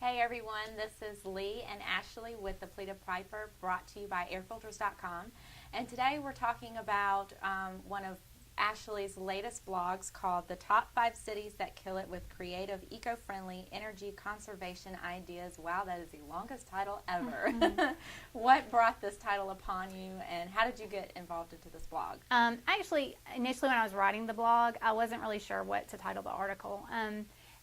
Hey everyone, this is Lee and Ashley with the Plea Piper, brought to you by AirFilters.com. And today we're talking about one of Ashley's latest blogs called The Top 5 Cities That Kill It with Creative, Eco-Friendly Energy Conservation Ideas. Wow, that is the longest title ever. What brought this title upon you, and how did you get involved into this blog? Actually, initially when I was writing the blog, I wasn't really sure what to title the article.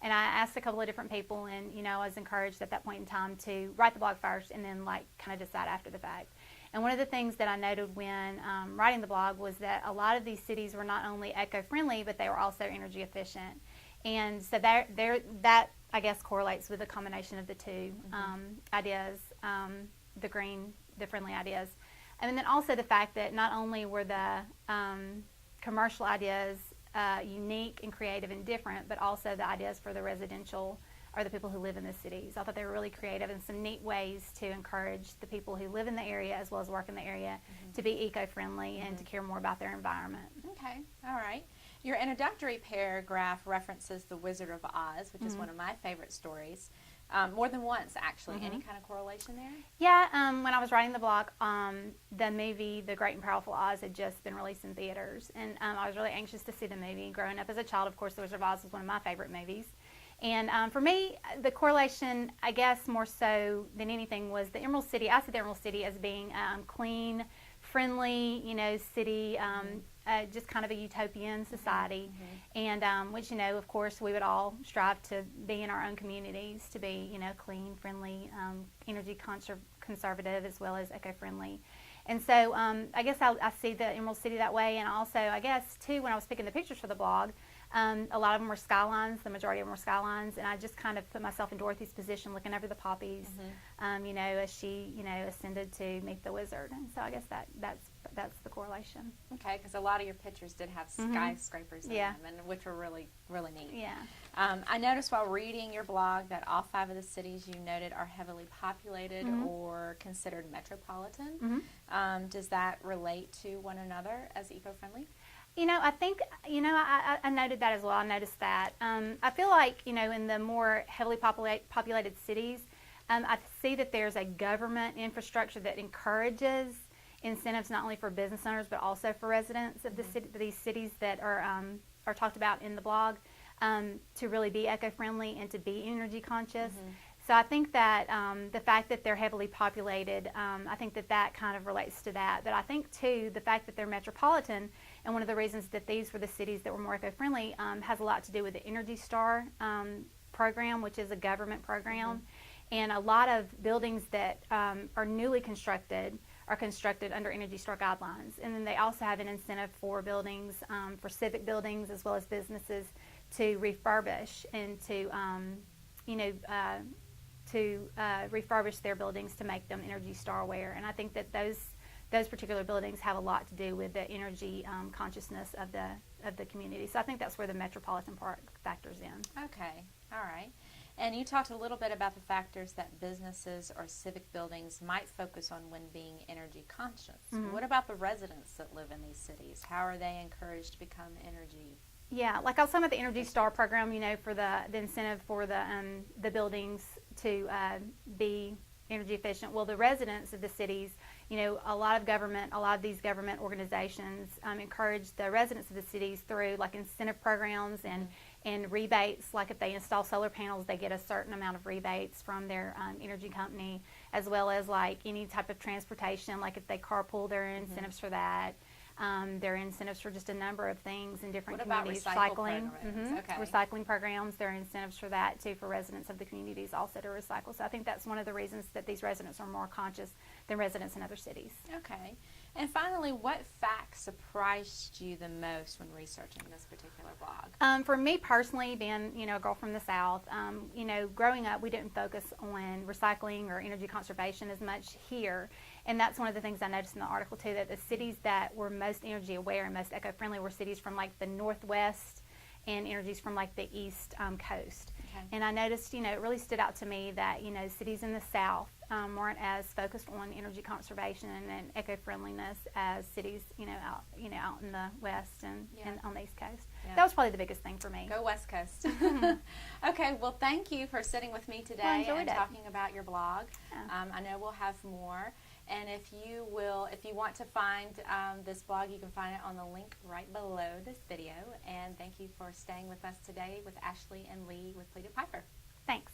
And I asked a couple of different people, and I was encouraged at that point in time to write the blog first and then kind of decide after the fact. And one of the things that I noted when writing the blog was that a lot of these cities were not only eco-friendly, but they were also energy efficient. And so that I guess correlates with a combination of the two ideas, the green, the friendly ideas. And then also the fact that not only were the commercial ideas unique and creative and different, but also the ideas for the residential or the people who live in the cities. I thought they were really creative and some neat ways to encourage the people who live in the area as well as work in the area to be eco-friendly and to care more about their environment. Okay, all right. Your introductory paragraph references The Wizard of Oz, which is one of my favorite stories. More than once, actually. Any kind of correlation there? Yeah, when I was writing the blog, the movie The Great and Powerful Oz had just been released in theaters, and I was really anxious to see the movie. Growing up as a child, of course, The Wizard of Oz was one of my favorite movies. And for me, the correlation, I guess more so than anything, was the Emerald City. I see the Emerald City as being clean, friendly, city, just kind of a utopian society, and which, of course, we would all strive to be in our own communities, to be, clean, friendly, energy conservative, as well as eco-friendly. And so I guess I see the Emerald City that way, and also, I guess, too, when I was picking the pictures for the blog, a lot of them were skylines, the majority of them were skylines, and I just kind of put myself in Dorothy's position looking over the poppies, as she, ascended to meet the wizard. And so I guess that's the correlation. Okay, because a lot of your pictures did have skyscrapers in them, and which were really, really neat. Yeah. I noticed while reading your blog that all 5 of the cities you noted are heavily populated or considered metropolitan. Does that relate to one another as eco-friendly? I think, I noted that as well. I noticed that. I feel like, in the more heavily populated cities, I see that there's a government infrastructure that encourages incentives not only for business owners but also for residents of these cities that are talked about in the blog to really be eco-friendly and to be energy conscious. So I think that the fact that they're heavily populated, I think that kind of relates to that. But I think, too, the fact that they're metropolitan, and one of the reasons that these were the cities that were more eco-friendly has a lot to do with the Energy Star program, which is a government program. And a lot of buildings that are newly constructed are constructed under Energy Star guidelines. And then they also have an incentive for buildings, for civic buildings as well as businesses, to refurbish and to refurbish their buildings to make them Energy Star aware. And I think that those particular buildings have a lot to do with the energy consciousness of the community. So I think that's where the metropolitan part factors in. Okay, all right. And you talked a little bit about the factors that businesses or civic buildings might focus on when being energy conscious. What about the residents that live in these cities? How are they encouraged to become energy? Yeah, like I was talking about the Energy Star program, for the incentive for the buildings to be energy efficient. Well, the residents of the cities, a lot of these government organizations encourage the residents of the cities through like incentive programs and rebates. Like if they install solar panels, they get a certain amount of rebates from their energy company, as well as like any type of transportation. Like if they carpool, there are incentives for that. There are incentives for just a number of things in different communities. Recycling. Recycling programs. There are incentives for that too, for residents of the communities also to recycle. So I think that's one of the reasons that these residents are more conscious than residents in other cities. Okay. And finally, what facts surprised you the most when researching this particular blog? For me personally, being a girl from the South, growing up, we didn't focus on recycling or energy conservation as much here. And that's one of the things I noticed in the article too, that the cities that were most energy aware and most eco-friendly were cities from like the Northwest and energies from like the East Coast. And I noticed, it really stood out to me that, cities in the South weren't as focused on energy conservation and eco-friendliness as cities, out in the West and on the East Coast. Yeah. That was probably the biggest thing for me. Go West Coast. Okay, well, thank you for sitting with me today and talking about your blog. Yeah. I know we'll have more. And if you want to find this blog, you can find it on the link right below this video. And thank you for staying with us today with Ashley and Lee with Pleated Piper. Thanks.